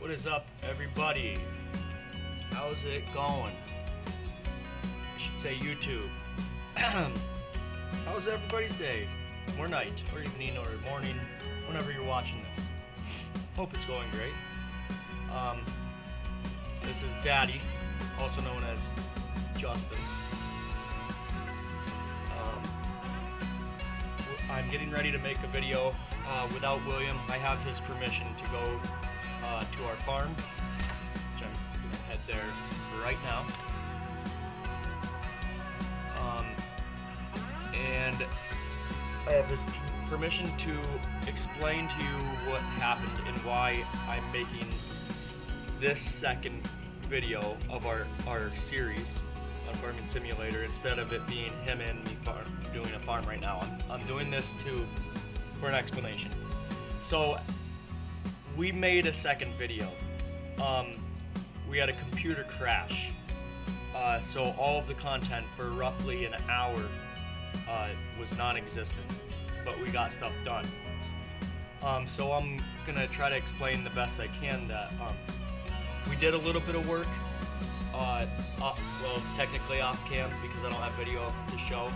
What is up, everybody? How's it going? I should say YouTube. How's everybody's day? Or night, or evening, or morning, whenever you're watching this. Hope it's going great. This is Daddy, also known as Justin. I'm getting ready to make a video without William. I have his permission to go to our farm, which I'm going to head there right now. And I have his permission to explain to you what happened and why I'm making this second video of our series on Farming Simulator instead of it being him and me doing a farm right now. I'm doing this for an explanation. So we made a second video. We had a computer crash. So all of the content for roughly an hour was non-existent, but we got stuff done. So I'm gonna try to explain the best I can that we did a little bit of work, well, technically off cam because I don't have video to show.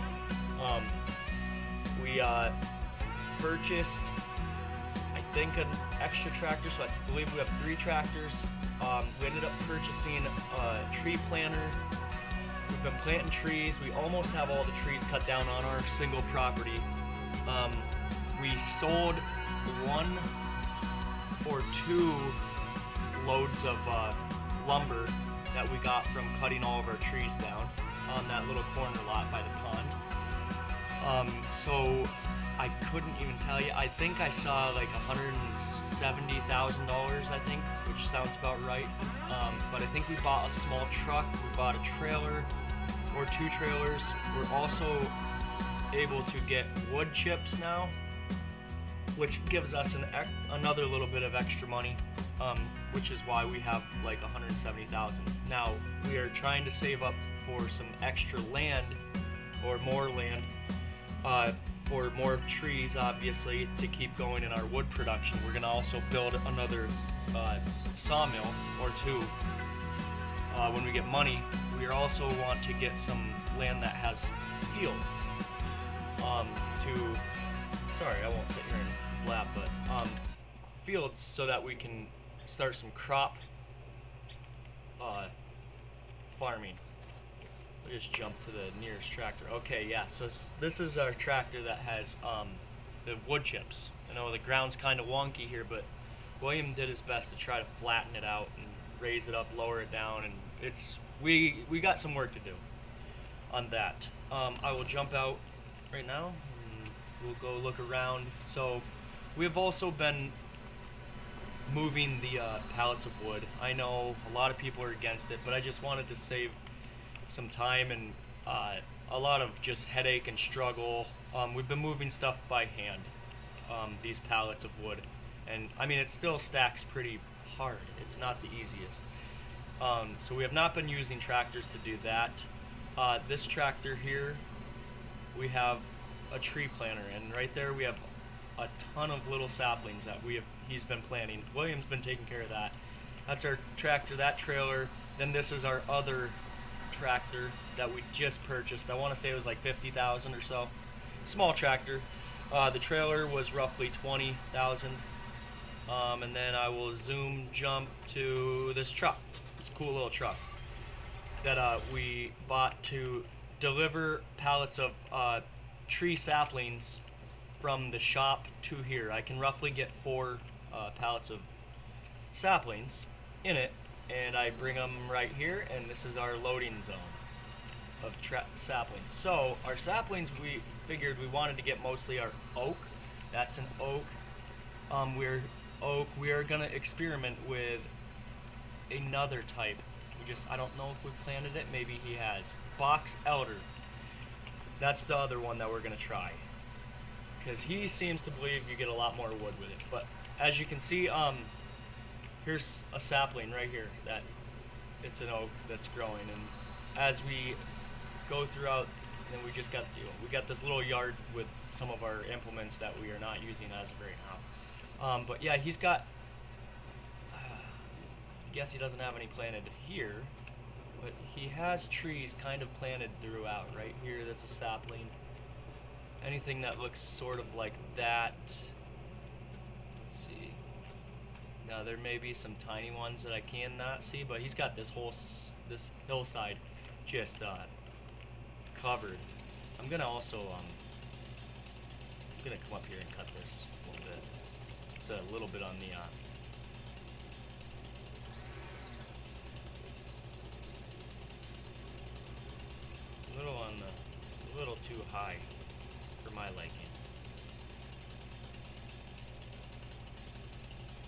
We purchased, I think, an extra tractor, so I believe we have 3 tractors. We ended up purchasing a tree planter. We've been planting trees. We almost have all the trees cut down on our single property. We sold 1 or 2 loads of lumber that we got from cutting all of our trees down on that little corner lot by the pond. So I couldn't even tell you. I think I saw like $170,000, I think, which sounds about right. But I think we bought a small truck, we bought a trailer or 2 trailers. We're also able to get wood chips now, which gives us another little bit of extra money, which is why we have like $170,000. Now we are trying to save up for some extra land, or more land, for more trees, obviously, to keep going in our wood production. We're gonna also build another sawmill or 2 when we get money. We also want to get some land that has fields. Sorry, I won't sit here and blab, but fields so that we can start some crop farming. We'll just jump to the nearest tractor. Okay, yeah, so this is our tractor that has the wood chips. I know the ground's kind of wonky here, but William did his best to try to flatten it out and raise it up, lower it down, and we got some work to do on that. I will jump out right now and we'll go look around. So we've also been moving the pallets of wood. I know a lot of people are against it, but I just wanted to save some time and a lot of just headache and struggle. We've been moving stuff by hand, these pallets of wood, and I mean it still stacks pretty hard. It's not the easiest. So we have not been using tractors to do that. This tractor here, we have a tree planter, and right there we have a ton of little saplings that he's been planting. William's been taking care of that. That's our tractor, that trailer. Then this is our other tractor that we just purchased. I want to say it was like $50,000 or so. Small tractor. The trailer was roughly $20,000. And then I will jump to this truck. This cool little truck that we bought to deliver pallets of tree saplings from the shop to here. I can roughly get 4 pallets of saplings in it, and I bring them right here, and this is our loading zone of saplings. So our saplings, we figured we wanted to get mostly our oak. That's an oak. We are gonna experiment with another type. I don't know if we've planted it. Maybe he has. Box elder. That's the other one that we're gonna try, because he seems to believe you get a lot more wood with it. But as you can see, here's a sapling right here that it's an oak that's growing, and as we go throughout, and we just got we got this little yard with some of our implements that we are not using as of right now. But yeah, he's got guess he doesn't have any planted here, but he has trees kind of planted throughout. Right here, that's a sapling. Anything that looks sort of like that. Let's see. Now there may be some tiny ones that I cannot see, but he's got this whole this hillside just covered. I'm gonna also I'm gonna come up here and cut this a little bit. It's a little bit on the a little too high for my liking.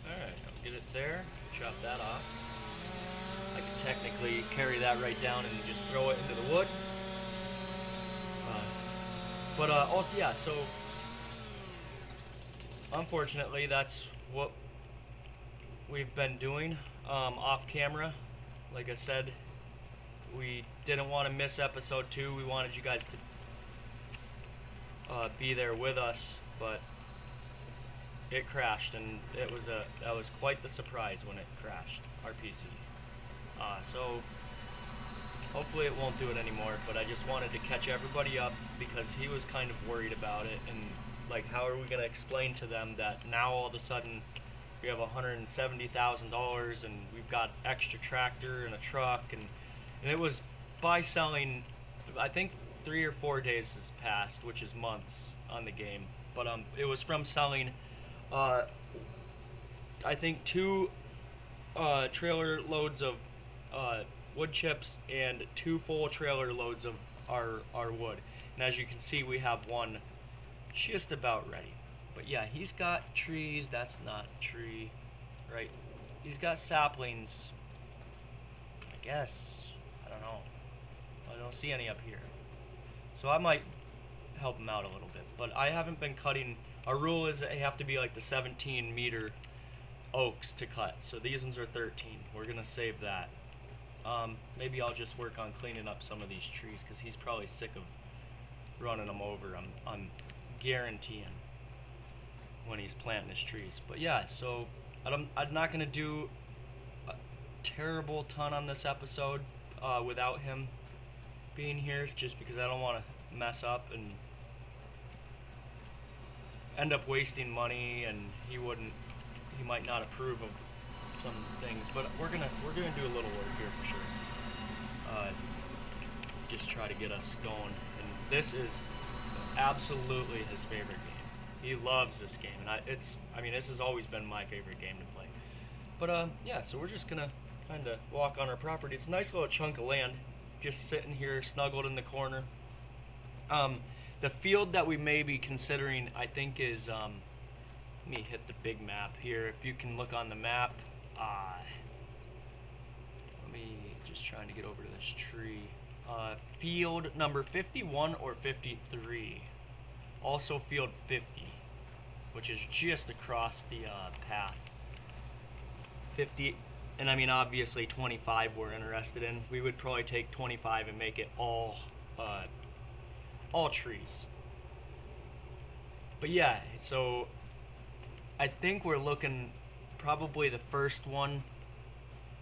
Alright, I'll get it there, chop that off. I can technically carry that right down and just throw it into the wood. Also, yeah, so unfortunately that's what we've been doing off camera. Like I said, we didn't want to miss episode 2. We wanted you guys to be there with us, but it crashed, and that was quite the surprise when it crashed, our PC. So hopefully it won't do it anymore, but I just wanted to catch everybody up because he was kind of worried about it, and like, how are we going to explain to them that now all of a sudden we have $170,000 and we've got extra tractor and a truck, and it was by selling, I think 3 or 4 days has passed, which is months on the game, but it was from selling I think 2 trailer loads of wood chips and 2 full trailer loads of our wood. And as you can see, we have one just about ready. But yeah, he's got trees. That's not a tree, right? He's got saplings, I guess. I don't know. I don't see any up here. So I might help him out a little bit. But I haven't been cutting. Our rule is that they have to be like the 17-meter oaks to cut. So these ones are 13. We're going to save that. Maybe I'll just work on cleaning up some of these trees because he's probably sick of running them over. I'm guaranteeing when he's planting his trees. But yeah, so I'm not going to do a terrible ton on this episode without him being here, just because I don't want to mess up and end up wasting money, and he might not approve of some things. But we're gonna do a little work here for sure. Just try to get us going. And this is absolutely his favorite game. He loves this game, and this has always been my favorite game to play. But yeah, so we're just gonna kind of walk on our property. It's a nice little chunk of land, just sitting here snuggled in the corner. The field that we may be considering, I think, is let me hit the big map here. If you can look on the map, let me just trying to get over to this tree. Field number 51 or 53. Also field 50, which is just across the path. 50, and I mean obviously 25 we're interested in. We would probably take 25 and make it all trees. But yeah, so I think we're looking probably the first one.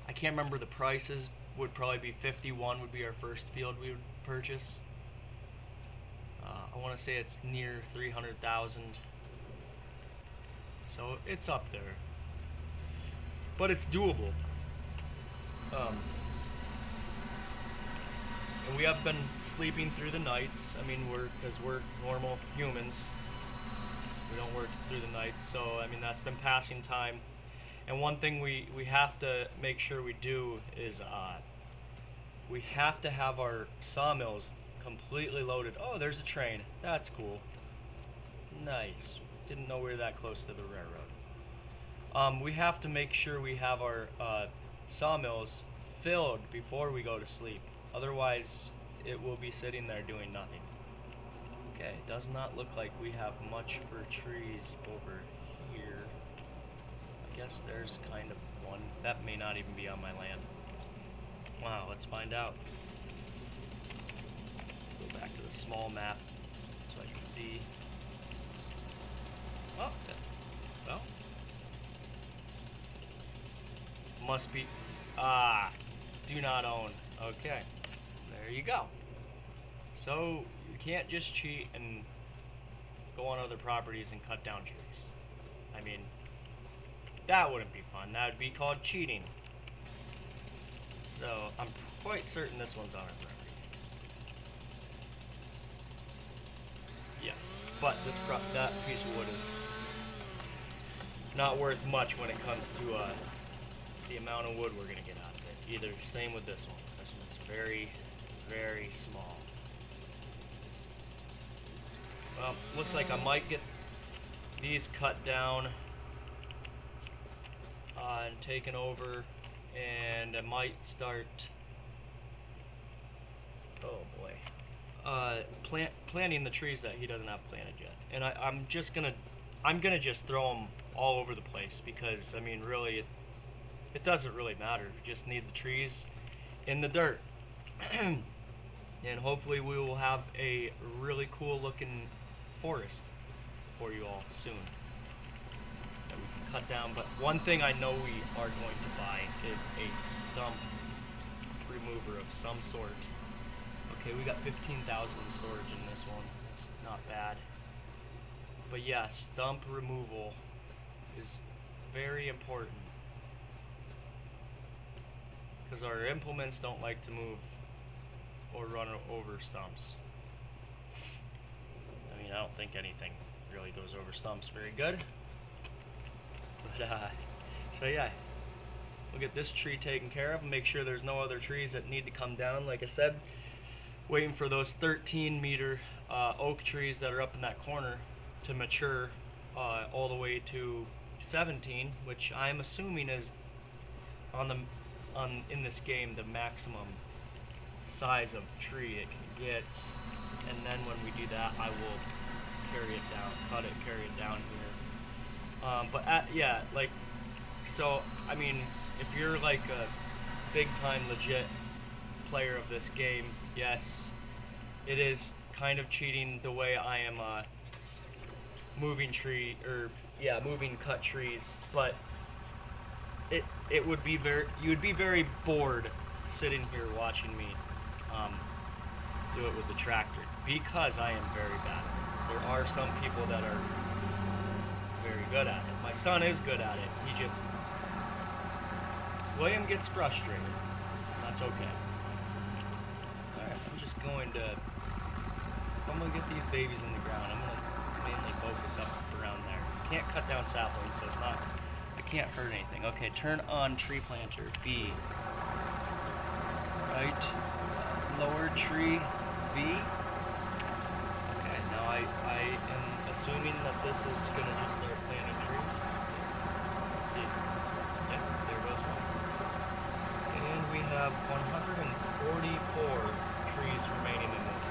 I can't remember the prices. Would probably be 51 would be our first field we would purchase. I want to say it's near 300,000. So it's up there, but it's doable. And we have been sleeping through the nights. I mean, because we're normal humans. We don't work through the nights, so I mean that's been passing time. And one thing we have to make sure we do is we have to have our sawmills completely loaded. Oh, there's a train. That's cool. Nice. Didn't know we were that close to the railroad. We have to make sure we have our sawmills filled before we go to sleep. Otherwise, it will be sitting there doing nothing. Okay, does not look like we have much for trees over here. I guess there's kind of one. That may not even be on my land. Wow, let's find out. Go back to the small map so I can see. Oh, well. Must be Ah, do not own. Okay, there you go. So you can't just cheat and go on other properties and cut down trees. I mean, that wouldn't be fun. That would be called cheating. So I'm quite certain this one's on our property. Yes, but that piece of wood is not worth much when it comes to the amount of wood we're gonna get out of it. Either same with this one. This one's very, very small. Well, looks like I might get these cut down and taken over, and I might start. Oh boy. Planting the trees that he doesn't have planted yet, and I'm gonna just throw them all over the place, because I mean, really, it doesn't really matter. We just need the trees in the dirt, and hopefully we will have a really cool looking forest for you all soon that we can cut down. But one thing I know we are going to buy is a stump remover of some sort. Okay, we got 15,000 in storage in this one. That's not bad. But yeah, stump removal is very important, because our implements don't like to move or run over stumps. I mean, I don't think anything really goes over stumps very good. But so yeah, we'll get this tree taken care of and make sure there's no other trees that need to come down. Like I said, waiting for those 13-meter oak trees that are up in that corner to mature all the way to 17, which I'm assuming is in this game the maximum size of tree it can get. And then when we do that, I will carry it down, cut it, carry it down here. Yeah, like, so I mean, if you're like a big time legit player of this game, yes, it is kind of cheating the way I am moving cut trees, but it would be you would be very bored sitting here watching me do it with the tractor, because I am very bad at it. There are some people that are very good at it. My son is good at it. William gets frustrated. That's okay. Alright, I'm gonna get these babies in the ground. I'm gonna mainly focus up around there. Can't cut down saplings, so I can't hurt anything. Okay, turn on tree planter, B. Right, lower tree, V. Okay, now I am assuming that this is gonna just start planting trees. Let's see. Yep, there goes one. And we have 144 trees remaining in this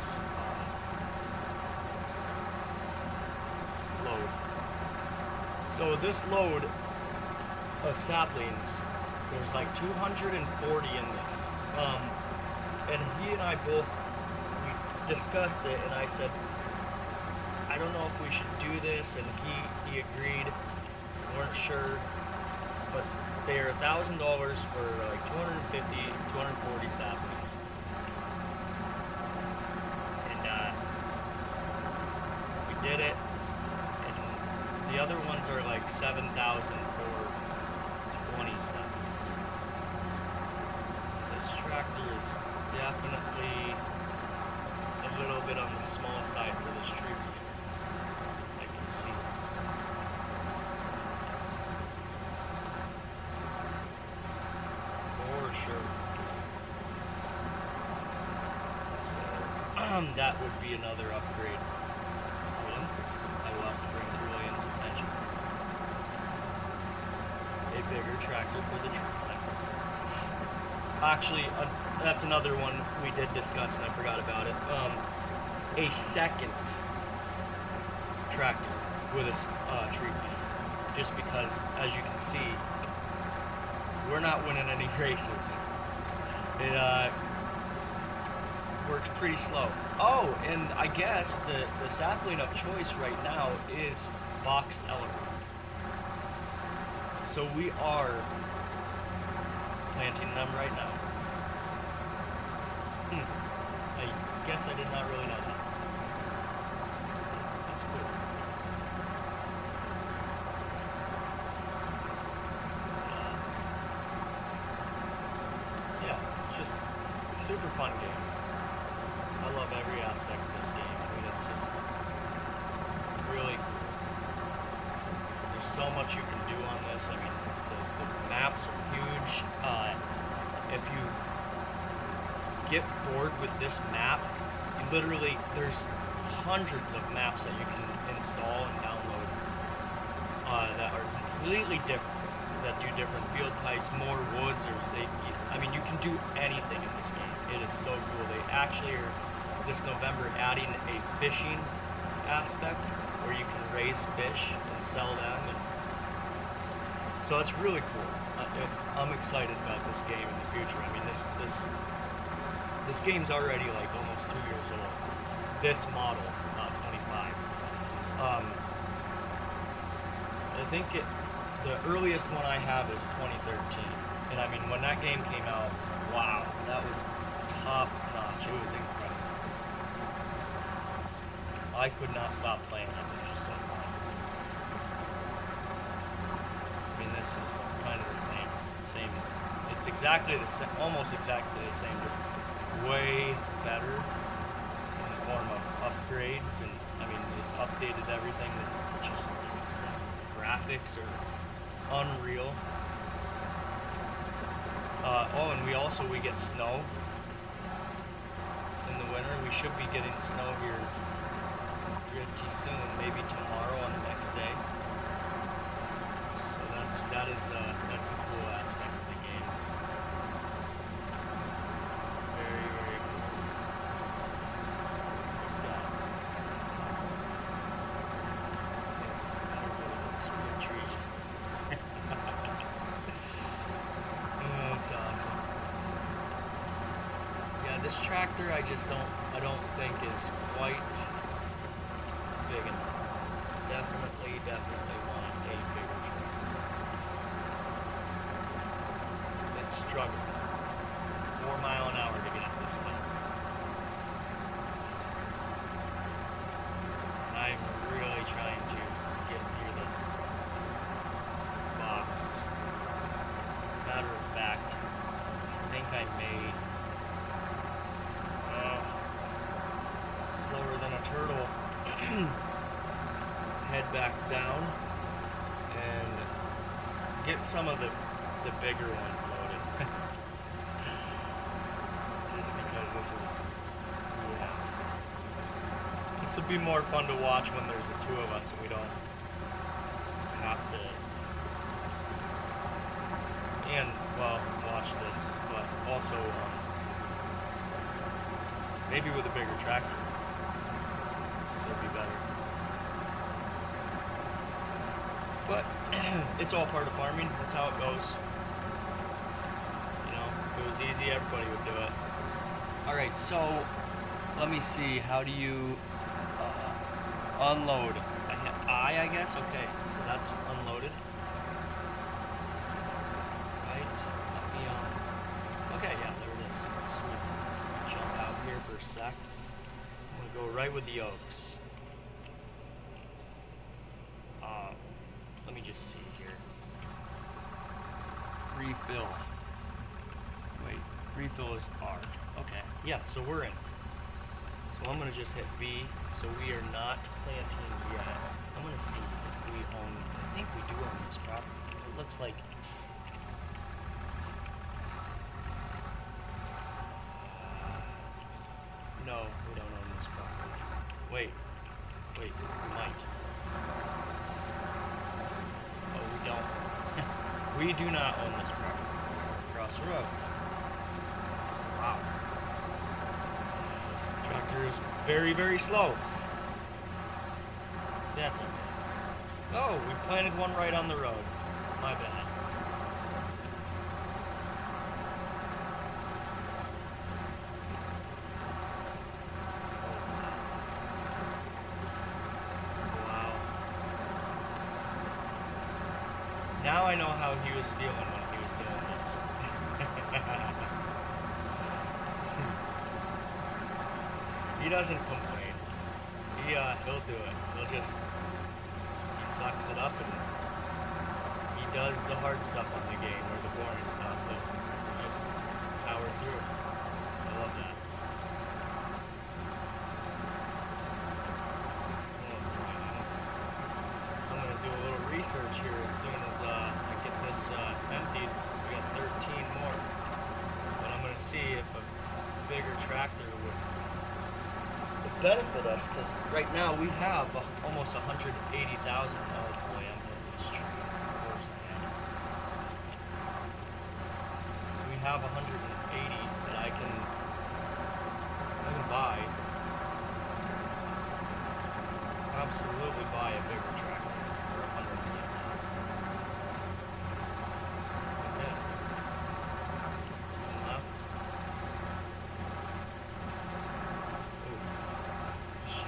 load. So this load of saplings, there's like 240 in this. And he and I both, we discussed it, and I said, I don't know if we should do this, and he agreed. Weren't sure, but they are $1,000 for like 240 saplings. And we did it, and the other ones are like 7,000 for 20 saplings. This tractor is definitely a little bit on the small side for this tree. I can see. For sure. So that would be another upgrade. I will have to bring to William's attention. A bigger tractor for the tree planter. Actually, that's another one we did discuss, and I forgot about it. A second tractor with a tree planter, just because, as you can see, we're not winning any races. It works pretty slow. Oh, and I guess the sapling of choice right now is box elder. So we are planting them right now. I guess I did not really know that. That's cool. Yeah, just super fun game. I love every aspect of this game. I mean, it's just really cool. There's so much you can do on this. I mean, the maps are huge. If you get bored with this map, you literally, there's hundreds of maps that you can install and download that are completely different, that do different field types, more woods, or I mean, you can do anything in this game. It is so cool. They actually are, this November, adding a fishing aspect where you can raise fish and sell them. And so it's really cool. I'm excited about this game in the future. I mean, this game's already like almost 2 years old. This model, not 25. I think the earliest one I have is 2013. And I mean, when that game came out, wow, that was top notch. It was incredible. I could not stop playing it. It was just so fun. I mean, this is kind of the same. It's exactly the same, almost exactly the same, just way better in the form of upgrades. And I mean, it updated everything. Just graphics are unreal. Oh, and we get snow in the winter. We should be getting snow here pretty soon, maybe tomorrow on the next day. So that's a cool aspect of the game. Very, very cool. What's that? Yeah, trees just there. Oh, that's awesome. Yeah, this tractor I don't think is quite big enough. Definitely want a bigger tractor. It's struggling. 4 mile an hour to get up this thing. I'm really trying to get through this box. Matter of fact, I think I made slower than a turtle. Head back down and get some of the bigger ones loaded. Just because this would be more fun to watch when there's the two of us and we don't have to, and well, watch this, but also maybe with a bigger tractor it'd be better. But it's all part of farming. That's how it goes. You know, if it was easy, everybody would do it. Alright, so let me see. How do you unload? I guess? Okay, so that's unloaded. Right, let me okay, yeah, there it is. Sweet. Jump out here for a sec. I'm gonna go right with the oaks. Let me just see here. Refill. Wait, refill is R. Okay, yeah, so we're in. So I'm gonna just hit B. So we are not planting yet. I'm gonna see if we own, I think we do own this property, because it looks like, no, we don't own this property. Wait, we might. Oh, we don't. We do not own this property. Across the road. Wow. Tractor is very, very slow. That's okay. Oh, we planted one right on the road. My bad. Wow. Now I know how he was feeling when he was doing this. He doesn't complain. He'll do it. He sucks it up and he does the hard stuff on the game or the boring stuff. But just power through. I love that. I'm gonna do a little research here as soon as I get this emptied. We got 13 more. But I'm gonna see if a bigger tractor would benefit us, because right now we have almost 180,000 land in this tree. Of course I am. We have 180 that I can buy. Absolutely buy a bigger tractor for 100 million. Okay. Left.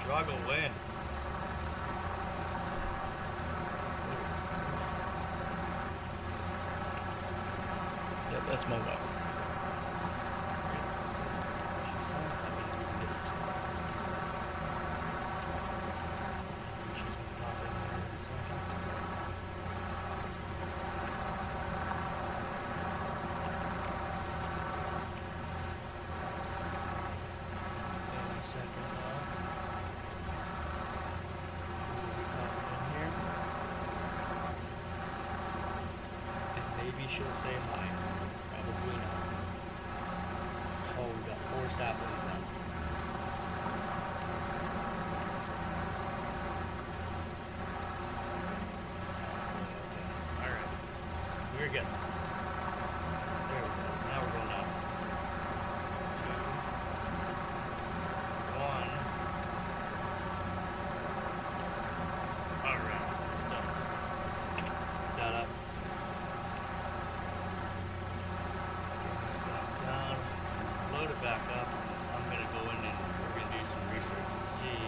Struggle win. Yep, that's my wife. Maybe she'll say hi. Probably not. Oh, we got 4 saplings left. Okay. Alright. We're good. There we go. Now we're going up. 2, 1. Alright. It's done. Put that up. Load it back up. I'm going to go in and we're going to do some research and see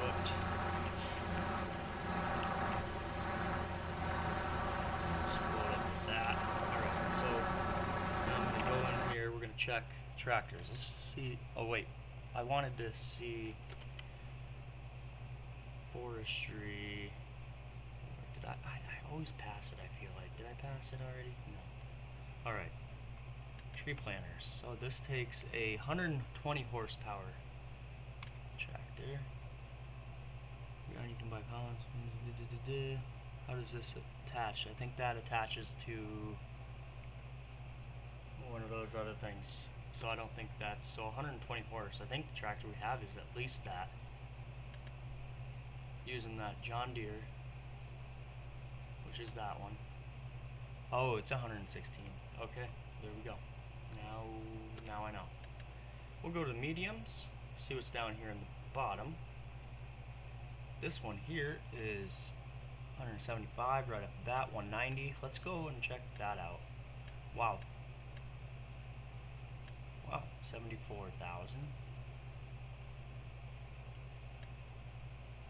what load up with that. Alright, so now I'm going to go in here. We're going to check tractors. Let's see. Oh wait, I wanted to see forestry. Did I always pass it, I feel like. Did I pass it already? No. Alright. Tree planters. So this takes a 120 horsepower tractor. You can buy columns. How does this attach? I think that attaches to one of those other things. So I don't think that's... So 120 horse. I think the tractor we have is at least that. Using that John Deere, which is that one. Oh, it's 116. Okay, there we go. Now I know. We'll go to the mediums, see what's down here in the bottom. This one here is 175 right off the bat, 190. Let's go and check that out. Wow. Wow, 74,000.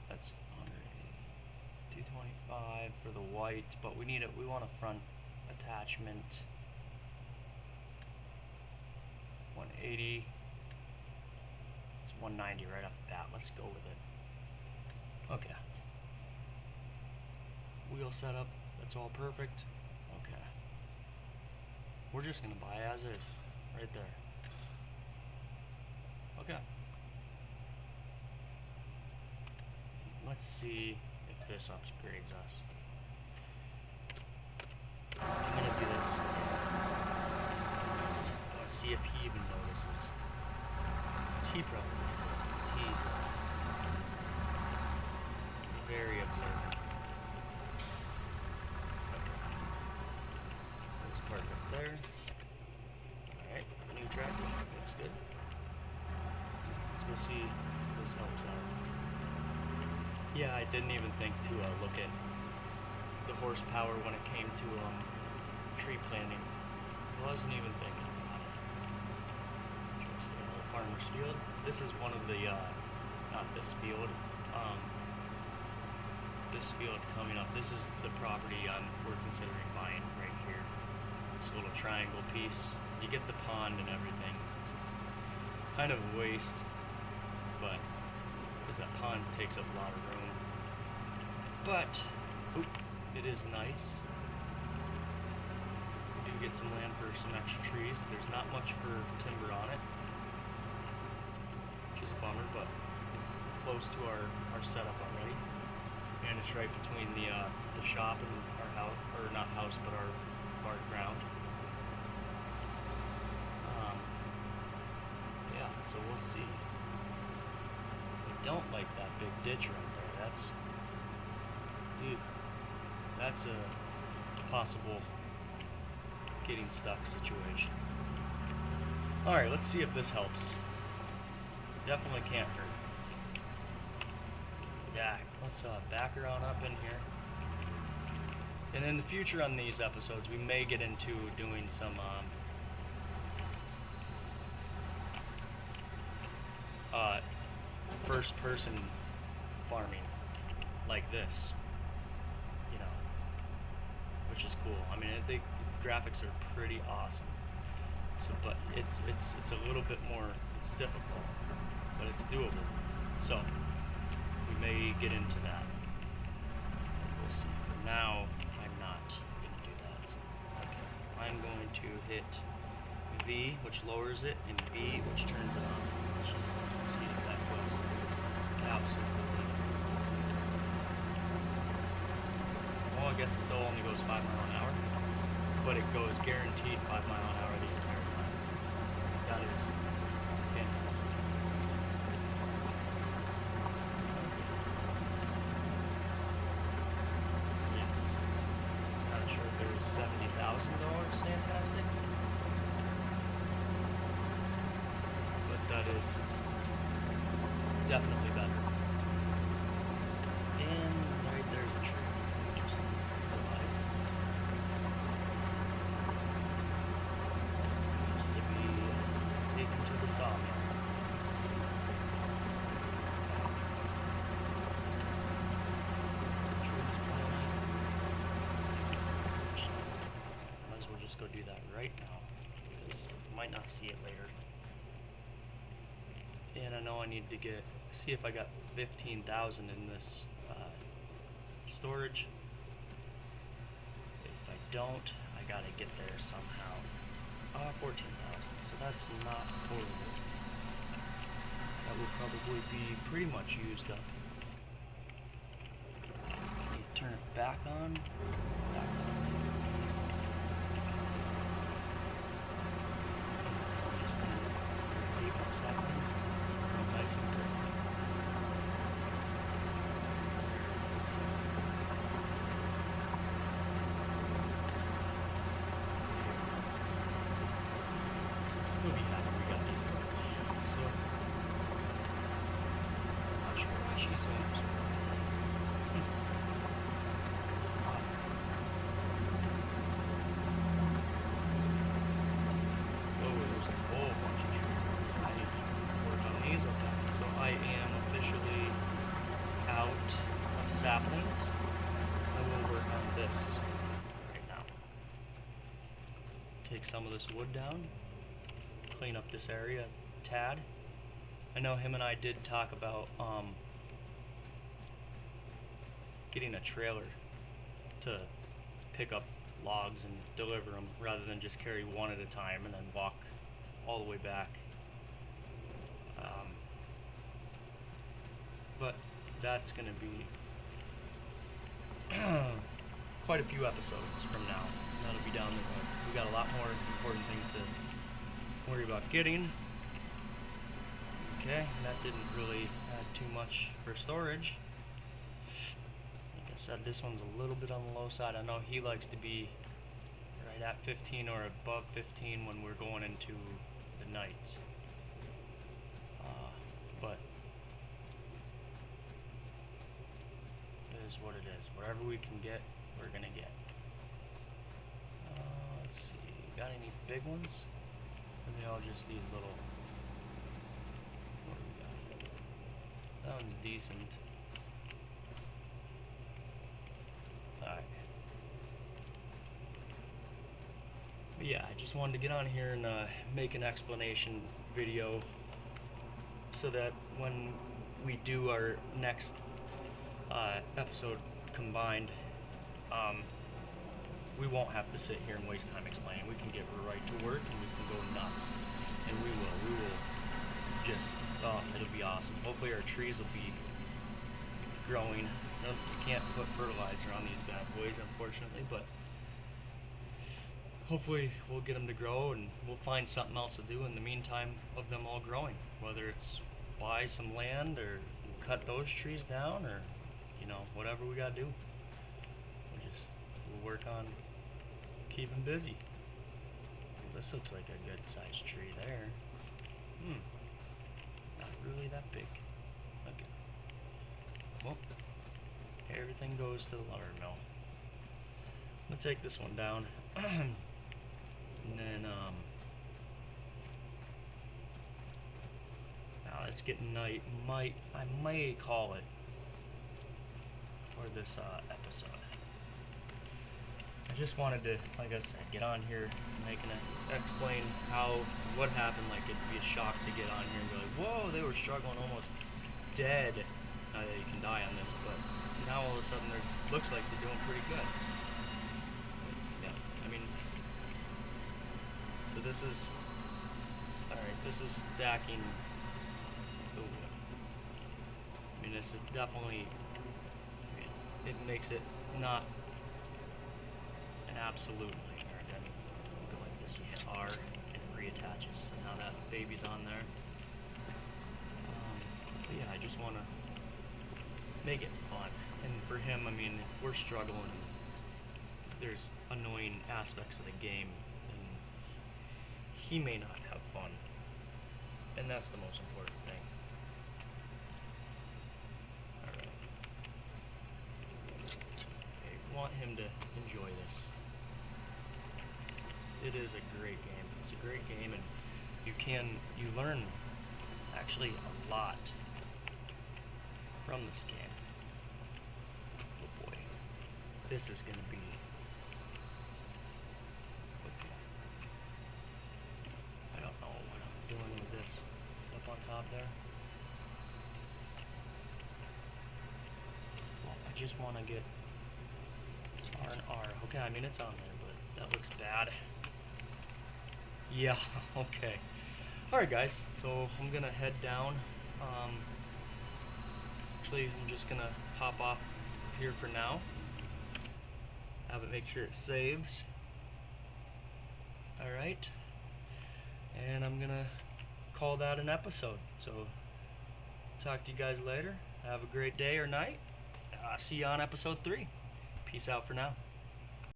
That's 225 for the white, but we want a front attachment. 180. It's 190 right off the bat. Let's go with it. Okay. Wheel setup, that's all perfect. Okay. We're just gonna buy as is, right there. Okay. Let's see if this upgrades us. I'm gonna do this. I want to see if he even notices. He probably does. He's very observant. Let's park up there. Alright, new tractor. Looks good. Let's go see if this helps out. Yeah, I didn't even think to look at the horsepower when it came to tree planting. Wasn't even thinking about it. Just a farmer's field. This is one of the, not this field, this field coming up. This is the property we're considering buying right here. This little triangle piece. You get the pond and everything. It's kind of a waste, but because that pond takes up a lot of room. But it is nice. We do get some land for some extra trees. There's not much for timber on it, which is a bummer, but it's close to our setup already, and it's right between the shop and our house, or not house, but our ground. Yeah, so we'll see. I don't like that big ditch right there. That's a possible getting stuck situation. Alright, let's see if this helps. Definitely can't hurt. Yeah, let's back her on up in here. And in the future on these episodes, we may get into doing some first-person farming like this, you know, which is cool. I mean, the graphics are pretty awesome. So, but it's a little bit more. It's difficult, but it's doable. So we may get into that. We'll see. For now, I'm not going to do that. Okay. I'm going to hit V, which lowers it, and B, which turns it on. Let's just see if that goes. Absolutely. Well, I guess it still only goes 5 miles an hour, but it goes guaranteed 5 miles an hour the entire time. That is fantastic. Yes. Not sure if there's $70,000 fantastic, but that is definitely better. And right there's a tree. Just realized. Used to be taken to the sawmill. Might as well just go do that right now, because I might not see it later. And I know I need to see if I got 15,000 in this storage. If I don't, I gotta get there somehow. 14,000, so that's not horrible. That will probably be pretty much used up. You turn it back on. Back on. Just keep up seconds. Nice and quick. We'll be happy we got this part. So, I'm not sure why she's so upset. Oh, there's a whole bunch of trees. I need to work on these. Okay, so I am officially out of saplings. I will work on this right now. Take some of this wood down. Clean up this area a tad. I know him and I did talk about getting a trailer to pick up logs and deliver them rather than just carry one at a time and then walk all the way back. But that's gonna be quite a few episodes from now. That'll be down the road. We got a lot more important things to worry about getting. Okay, that didn't really add too much for storage. Like I said, this one's a little bit on the low side. I know he likes to be right at 15 or above 15 when we're going into the nights. But it is what it is. Whatever we can get, we're gonna get. Let's see, got any big ones? Or are they all just these little? What do we got? That one's decent. Alright. But yeah, I just wanted to get on here and make an explanation video so that when we do our next episode combined, we won't have to sit here and waste time explaining. We can get right to work and we can go nuts. And we will just, it'll be awesome. Hopefully our trees will be growing. You can't put fertilizer on these bad boys, unfortunately, but hopefully we'll get them to grow, and we'll find something else to do in the meantime of them all growing. Whether it's buy some land or cut those trees down, or whatever we gotta do. We'll work on keeping busy. This looks like a good sized tree there. Not really that big. Okay. Well, everything goes to the lumber mill. I'm gonna take this one down. And then now it's getting night. I may call it for this episode. I just wanted to, like I said, get on here explain what happened. Like, it'd be a shock to get on here and be like, whoa, they were struggling, almost dead. Not that you can die on this, but now all of a sudden it looks like they're doing pretty good. Yeah, I mean, so this is, alright, this is stacking the wood. I mean, this is definitely, it makes it not an absolute nightmare. Then go like this, you hit R and it reattaches, so now that baby's on there. But yeah, I just want to make it fun. And for him, I mean, we're struggling. There's annoying aspects of the game, and he may not have fun, and that's the most important thing. Alright. I want him to enjoy this. It is a great game. It's a great game, and you learn actually a lot from this game. Oh boy, this is gonna be. Okay. I don't know what I'm doing with this. Is it up on top there? Well, I just want to get R and R. Okay, I mean it's on there, but that looks bad. Yeah, okay. Alright guys, so I'm gonna head down. Actually, I'm just gonna hop off here for now. Have it make sure it saves. Alright. And I'm gonna call that an episode. So, talk to you guys later. Have a great day or night. See you on episode 3. Peace out for now.